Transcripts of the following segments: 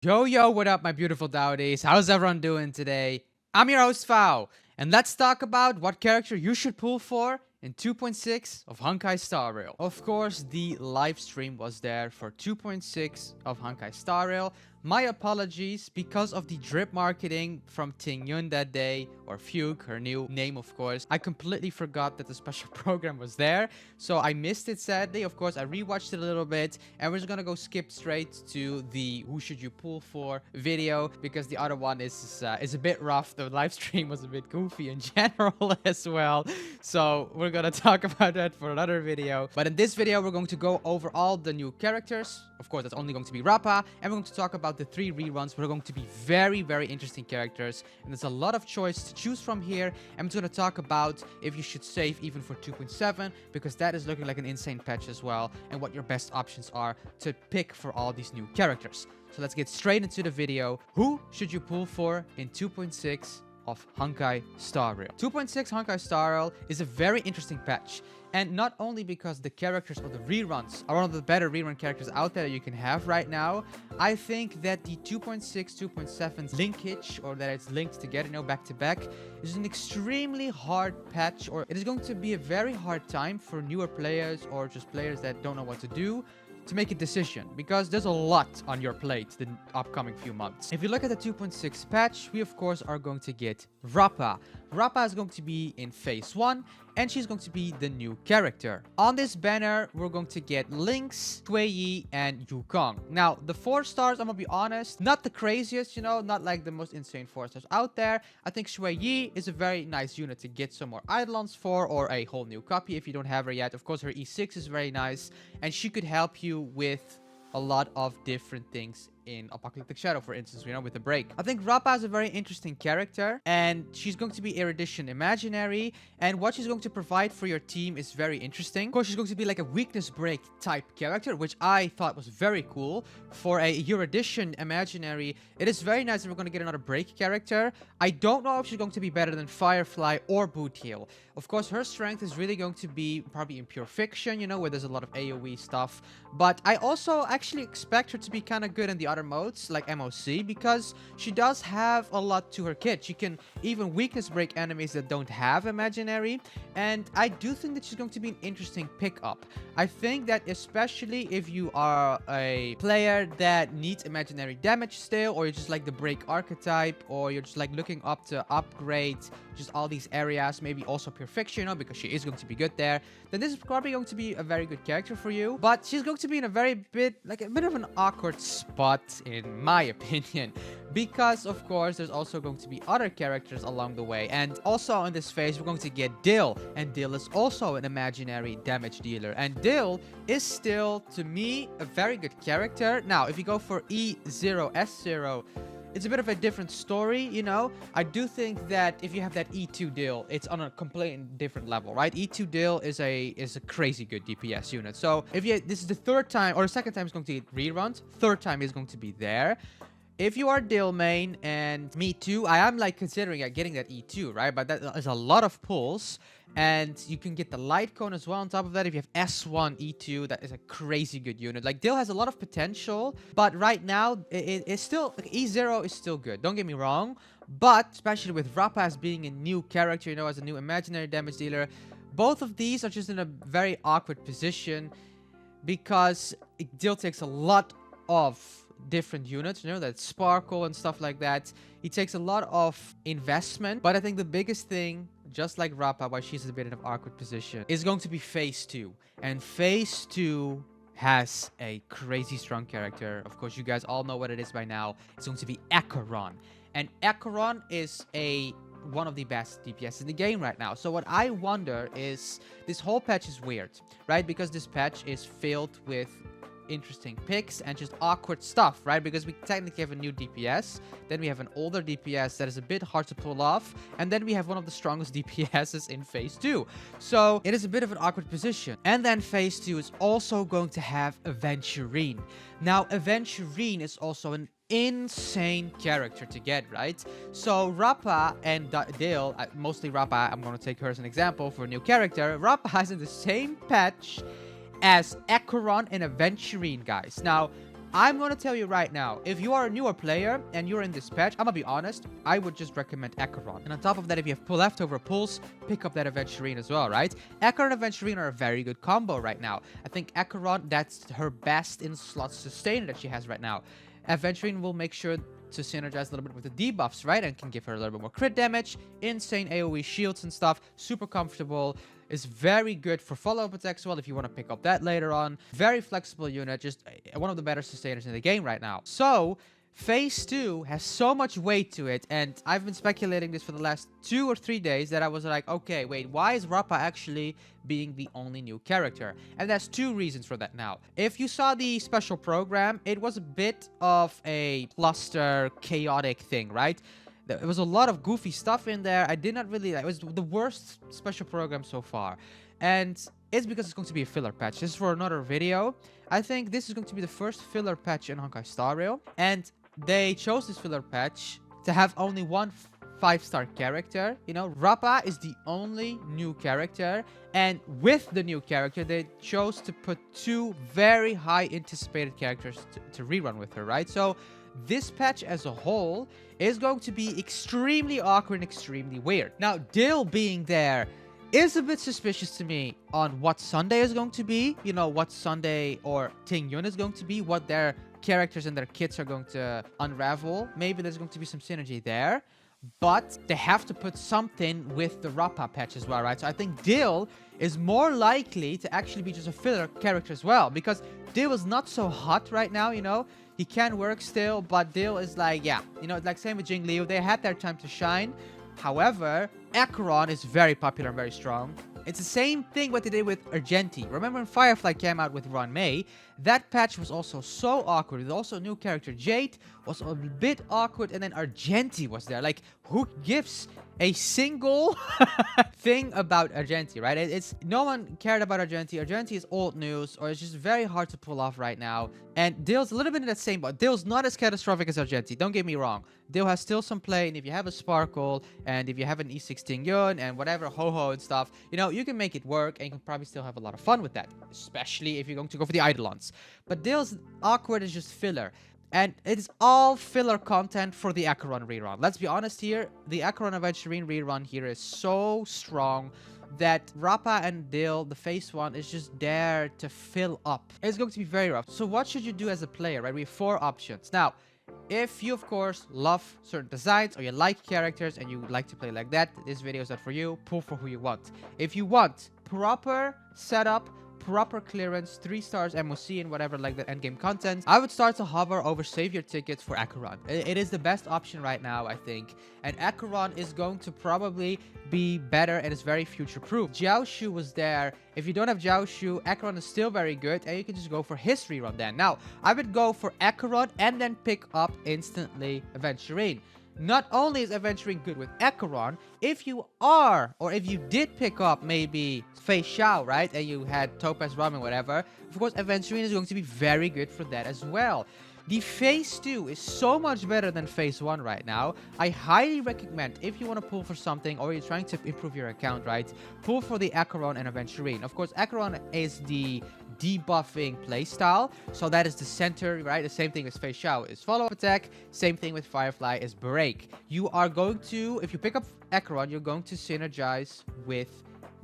Yo, what up, my beautiful Dowdies? How's everyone doing today? I'm your host, Fao, and let's talk about what character you should pull for in 2.6 of Honkai Star Rail. Of course, the live stream was there for 2.6 of Honkai Star Rail. My apologies because of the drip marketing from Ting Yun that day, or Fugue, her new name, of course. I completely forgot that the special program was there, so I missed it sadly. Of course, I rewatched it a little bit, and we're just gonna go skip straight to the who should you pull for video because the other one is a bit rough. The live stream was a bit goofy in general as well, so we're gonna talk about that for another video. But in this video, we're going to go over all the new characters. Of course, that's only going to be Rappa, and we're going to talk about the 3 reruns. We're going to be very, very interesting characters, and there's a lot of choice to choose from here. I'm just going to talk about if you should save even for 2.7, because that is looking like an insane patch as well, and what your best options are to pick for all these new characters. So let's get straight into the video. Who should you pull for in 2.6 of Honkai Star Rail? 2.6 Honkai Star Rail is a very interesting patch, and not only because the characters of the reruns are one of the better rerun characters out there that you can have right now. I think that the 2.6 2.7 linkage, or that it's linked together, back to back, is an extremely hard patch, or it is going to be a very hard time for newer players or just players that don't know what to do to make a decision, because there's a lot on your plate the upcoming few months. If you look at the 2.6 patch, we of course are going to get Rappa. Rappa is going to be in phase 1, and she's going to be the new character. On this banner, we're going to get Lynx, Shui Yi, and Yukong. Now, the 4 stars, I'm gonna be honest, not the craziest, not like the most insane 4 stars out there. I think Shui Yi is a very nice unit to get some more Eidolons for, or a whole new copy if you don't have her yet. Of course, her E6 is very nice, and she could help you with a lot of different things in Apocalyptic Shadow, for instance, with the break. I think Rappa is a very interesting character, and she's going to be Erudition Imaginary, and what she's going to provide for your team is very interesting. Of course, she's going to be like a weakness break type character, which I thought was very cool. For a Erudition Imaginary, it is very nice that we're going to get another break character. I don't know if she's going to be better than Firefly or Boothill. Of course, her strength is really going to be probably in Pure Fiction, where there's a lot of AoE stuff, but I also actually expect her to be kind of good in the other modes like MOC, because she does have a lot to her kit. She can even weakness break enemies that don't have Imaginary, and I do think that she's going to be an interesting pickup. I think that especially if you are a player that needs Imaginary damage still, or you're just like the break archetype, or you're just like looking up to upgrade just all these areas, maybe also Pure Fiction, because she is going to be good there, then this is probably going to be a very good character for you. But she's going to be in a very bit of an awkward spot in my opinion, because of course there's also going to be other characters along the way. And also in this phase we're going to get Dill, and Dill is also an Imaginary damage dealer, and Dill is still, to me, a very good character. Now if you go for E0 S0, it's a bit of a different story, I do think that if you have that E2 Dill, it's on a completely different level, right? E2 Dill is a crazy good DPS unit. So if this is the 3rd time, or the 2nd time it's going to get reruns, 3rd time is going to be there. If you are Dill main, and me too, I am considering getting that E2, right? But that is a lot of pulls, and you can get the light cone as well on top of that. If you have S1 E2, that is a crazy good unit. Dill has a lot of potential, but right now it's still E0 is still good, don't get me wrong, but especially with Rappa as being a new character, as a new Imaginary damage dealer, both of these are just in a very awkward position, because Dill takes a lot of different units, that Sparkle and stuff like that. It takes a lot of investment, but I think the biggest thing, just like Rappa, why she's a bit in an awkward position, is going to be phase 2. And phase 2 has a crazy strong character. Of course, you guys all know what it is by now. It's going to be Acheron. And Acheron is one of the best DPS in the game right now. So what I wonder is, this whole patch is weird, right? Because this patch is filled with interesting picks and just awkward stuff, right? Because we technically have a new DPS, then we have an older DPS that is a bit hard to pull off, and then we have one of the strongest DPSs in phase 2. So it is a bit of an awkward position. And then phase 2 is also going to have Aventurine. Now Aventurine is also an insane character to get, right? So Rappa and Dill, mostly Rappa, I'm going to take her as an example for a new character. Rappa has in the same patch as Acheron and Aventurine, guys. Now, I'm going to tell you right now, if you are a newer player and you're in this patch, I'm going to be honest, I would just recommend Acheron. And on top of that, if you have leftover pulls, pick up that Aventurine as well, right? Acheron and Aventurine are a very good combo right now. I think Acheron, that's her best in-slot sustainer that she has right now. Aventurine will make sure to synergize a little bit with the debuffs, right? And can give her a little bit more crit damage, insane AoE shields and stuff, super comfortable. Is very good for follow-up attacks as well if you want to pick up that later on. Very flexible unit, just one of the better sustainers in the game right now. So, Phase 2 has so much weight to it, and I've been speculating this for the last 2 or 3 days that I was like, okay, wait, why is Rappa actually being the only new character? And there's 2 reasons for that now. If you saw the special program, it was a bit of a cluster, chaotic thing, right? There was a lot of goofy stuff in there. I did not really like. It was the worst special program so far. And it's because it's going to be a filler patch. This is for another video. I think this is going to be the first filler patch in Honkai Star Rail. And they chose this filler patch to have only one 5-star character. You know, Rappa is the only new character. And with the new character, they chose to put 2 very high anticipated characters to rerun with her, right? So this patch as a whole is going to be extremely awkward and extremely weird. Now, Dill being there is a bit suspicious to me on what Sunday is going to be. You know, what Sunday or Ting Yun is going to be. What their characters and their kits are going to unravel. Maybe there's going to be some synergy there. But they have to put something with the Rappa patch as well, right? So I think Dill is more likely to actually be just a filler character as well. Because Dill is not so hot right now, you know. He can work still, but Dill is like, yeah. You know, like same with Jing Liu. They had their time to shine. However, Acheron is very popular and very strong. It's the same thing what they did with Argenti. Remember when Firefly came out with Ron May? That patch was also so awkward. With also a new character, Jade, was a bit awkward. And then Argenti was there. Like, who gives a single thing about Argenti, right? It's no one cared about Argenti. Argenti is old news, or it's just very hard to pull off right now. And Dill's a little bit in that same boat. Dill's not as catastrophic as Argenti. Don't get me wrong. Dill has still some play, and if you have a Sparkle, and if you have an E16 Yun, and whatever, Ho-Ho and stuff, you know, you can make it work, and you can probably still have a lot of fun with that. Especially if you're going to go for the Eidolons. But Dill's awkward is just filler. And it's all filler content for the Acheron rerun. Let's be honest here, the Acheron Aventurine rerun here is so strong that Rappa and Dill, the phase 1, is just there to fill up. It's going to be very rough. So what should you do as a player, right? We have 4 options. Now, if you, of course, love certain designs or you like characters and you like to play like that, this video is not for you. Pull for who you want. If you want proper setup, proper clearance, 3 stars MOC and whatever like that endgame content, I would start to hover over save your tickets for Acheron. It is the best option right now, I think. And Acheron is going to probably be better and is very future-proof. Jiaoshu was there. If you don't have Jiaoshu, Acheron is still very good and you can just go for his rerun then. Now, I would go for Acheron and then pick up instantly Aventurine. Not only is Aventurine good with Acheron, if you are, or if you did pick up maybe Fei Xiao, right, and you had Topaz Ramen, whatever, of course, Aventurine is going to be very good for that as well. The Phase 2 is so much better than Phase 1 right now. I highly recommend, if you want to pull for something, or you're trying to improve your account, right, pull for the Acheron and Aventurine. Of course, Acheron is the debuffing playstyle, so that is the center, right? The same thing as Fei Xiao is follow-up attack, same thing with Firefly is break. You are going to, if you pick up Acheron, you're going to synergize with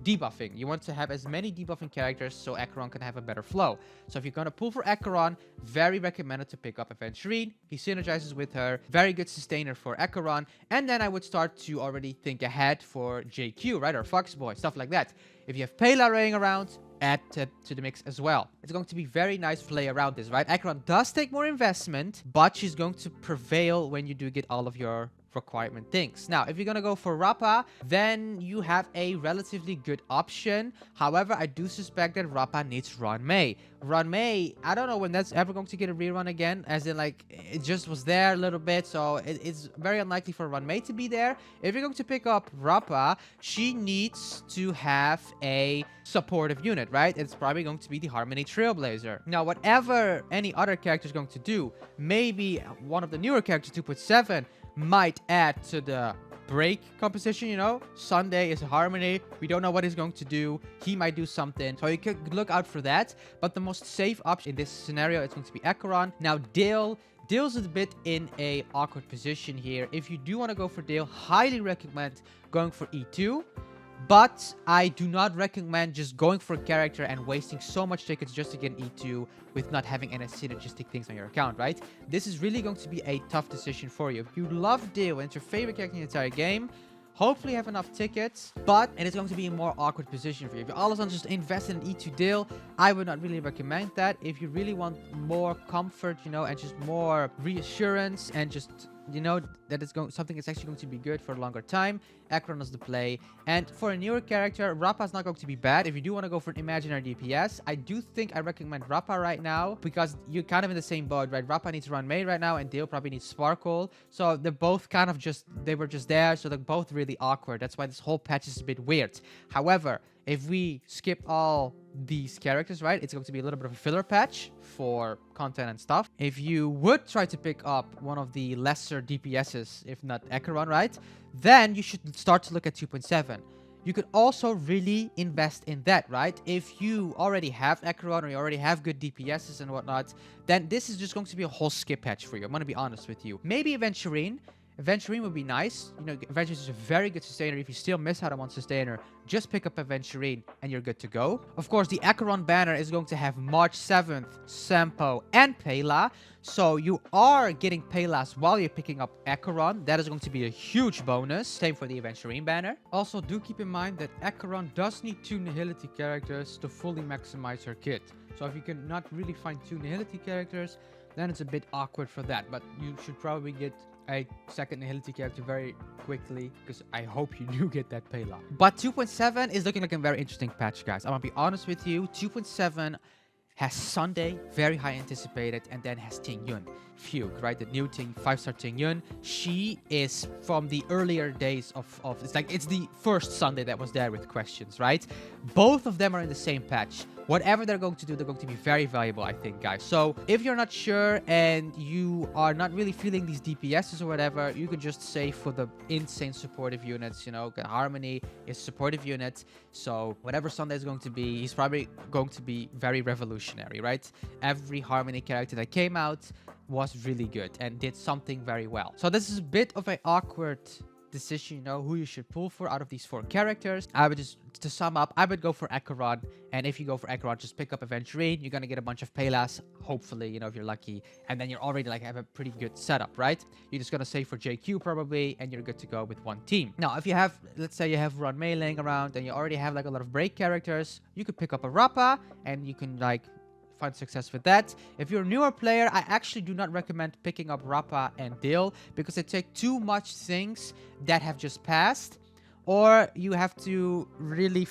debuffing. You want to have as many debuffing characters so Acheron can have a better flow. So if you're going to pull for Acheron, very recommended to pick up Aventurine. He synergizes with her. Very good sustainer for Acheron. And then I would start to already think ahead for JQ, right? Or Foxboy, stuff like that. If you have Pela laying around, add to the mix as well. It's going to be very nice play around this, right? Acheron does take more investment, but she's going to prevail when you do get all of your requirement things. Now, if you're gonna go for Rappa, then you have a relatively good option. However, I do suspect that Rappa needs Ron May. Ron May, I don't know when that's ever going to get a rerun again, as in like it just was there a little bit, so it's very unlikely for Ron May to be there. If you're going to pick up Rappa, she needs to have a supportive unit, right? It's probably going to be the Harmony Trailblazer. Now, whatever any other character is going to do, maybe one of the newer characters, 2.7, might add to the break composition, you know. Sunday is Harmony. We don't know what he's going to do. He might do something. So you could look out for that. But the most safe option in this scenario is going to be Acheron. Now, Dale's a bit in a awkward position here. If you do want to go for Dale, highly recommend going for E2. But I do not recommend just going for a character and wasting so much tickets just to get an E2 with not having any synergistic things on your account, right? This is really going to be a tough decision for you. If you love Dale and it's your favorite character in the entire game, hopefully you have enough tickets, but it is going to be a more awkward position for you. If you're all of a sudden just invested in E2 Dale, I would not really recommend that. If you really want more comfort, you know, and just more reassurance and just, you know, that it's something that's actually going to be good for a longer time, Acheron is the play. And for a newer character, Rappa is not going to be bad. If you do want to go for an imaginary DPS, I do think I recommend Rappa right now because you're kind of in the same boat, right? Rappa needs Run May right now and Dale probably needs Sparkle. So they're both kind of they were just there. So they're both really awkward. That's why this whole patch is a bit weird. However, if we skip all these characters, right, it's going to be a little bit of a filler patch for content and stuff. If you would try to pick up one of the lesser DPSs, if not Acheron, right, then you should start to look at 2.7. You could also really invest in that, right? If you already have Acheron or you already have good DPSs and whatnot, then this is just going to be a whole skip patch for you. I'm going to be honest with you. Maybe Aventurine. Aventurine would be nice. You know, Aventurine is a very good sustainer. If you still miss out on one sustainer, just pick up Aventurine and you're good to go. Of course, the Acheron banner is going to have March 7th, Sampo, and Pela. So you are getting Pelas while you're picking up Acheron. That is going to be a huge bonus. Same for the Aventurine banner. Also, do keep in mind that Acheron does need 2 Nihility characters to fully maximize her kit. So if you cannot really find 2 Nihility characters, then it's a bit awkward for that. But you should probably get a second Nihility character very quickly, because I hope you do get that Pela. But 2.7 is looking like a very interesting patch, guys. I'm gonna be honest with you. 2.7 has Sunday, very high anticipated, and then has Ting Yun. Fugue, right? The new 5-star Ting Yun. She is from the earlier days of it's the first Sunday that was there with questions, right? Both of them are in the same patch. Whatever they're going to do, they're going to be very valuable, I think, guys. So if you're not sure and you are not really feeling these DPSs or whatever, you can just save for the insane supportive units. You know, Harmony is supportive unit. So whatever Sunday is going to be, he's probably going to be very revolutionary, right? Every Harmony character that came out was really good and did something very well. So this is a bit of an awkward decision, you know, who you should pull for out of these 4 characters. I would just, to sum up, I would go for Acheron, and if you go for Acheron, just pick up Aventurine. You're gonna get a bunch of Pelas, hopefully, you know, if you're lucky, and then you're already like have a pretty good setup, right? You're just gonna save for JQ probably, and you're good to go with one team. Now, if you have, let's say you have Run May laying around, and you already have like a lot of break characters, you could pick up a Rappa, and you can like find success with that. If you're a newer player, I actually do not recommend picking up Rappa and Dale because they take too much things that have just passed, or you have to really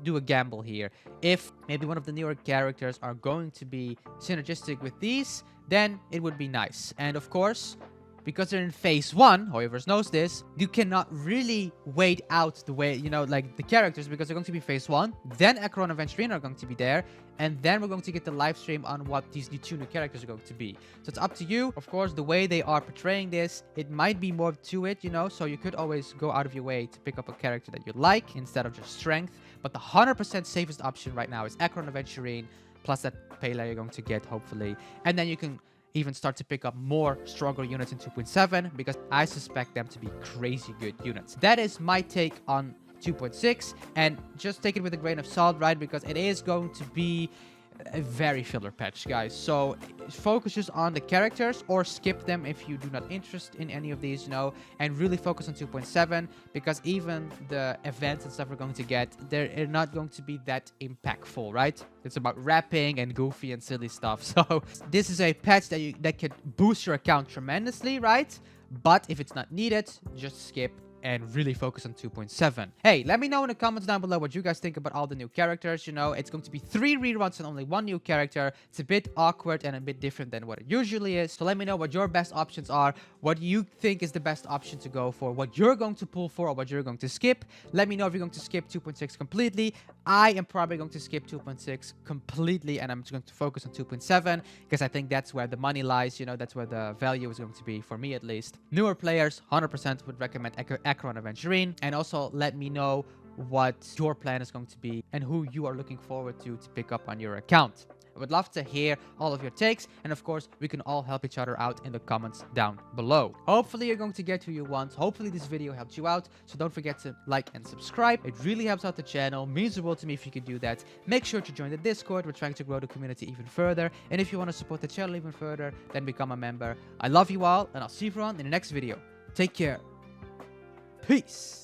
do a gamble here. If maybe one of the newer characters are going to be synergistic with these, then it would be nice. And of course, because they're in phase 1, whoever knows this, you cannot really wait out the way, you know, like the characters, because they're going to be phase 1, then Acheron and Aventurine are going to be there, and then we're going to get the live stream on what these new characters are going to be. So it's up to you. Of course, the way they are portraying this, it might be more to it, you know, so you could always go out of your way to pick up a character that you like instead of just strength. But the 100% safest option right now is Acheron and Aventurine, plus that Pela you're going to get, hopefully. And then you can even start to pick up more stronger units in 2.7 because I suspect them to be crazy good units. That is my take on 2.6, and just take it with a grain of salt, right? Because it is going to be a very filler patch, guys. So focus just on the characters or skip them if you do not interest in any of these, you know, and really focus on 2.7 because even the events and stuff we're going to get, they're not going to be that impactful, right? It's about rapping and goofy and silly stuff. So this is a patch that could boost your account tremendously, right? But if it's not needed, just skip and really focus on 2.7. Hey, let me know in the comments down below what you guys think about all the new characters. You know, it's going to be 3 reruns and only 1 new character. It's a bit awkward and a bit different than what it usually is. So let me know what your best options are, what you think is the best option to go for, what you're going to pull for, or what you're going to skip. Let me know if you're going to skip 2.6 completely. I am probably going to skip 2.6 completely, and I'm just going to focus on 2.7 because I think that's where the money lies. You know, that's where the value is going to be, for me at least. Newer players, 100% would recommend Acheron Aventurine. And also let me know what your plan is going to be and who you are looking forward to pick up on your account. I would love to hear all of your takes, and of course, we can all help each other out in the comments down below. Hopefully, you're going to get who you want. Hopefully, this video helped you out, so don't forget to like and subscribe. It really helps out the channel, means the world to me if you could do that. Make sure to join the Discord. We're trying to grow the community even further, and if you want to support the channel even further, then become a member. I love you all, and I'll see you everyone in the next video. Take care. Peace.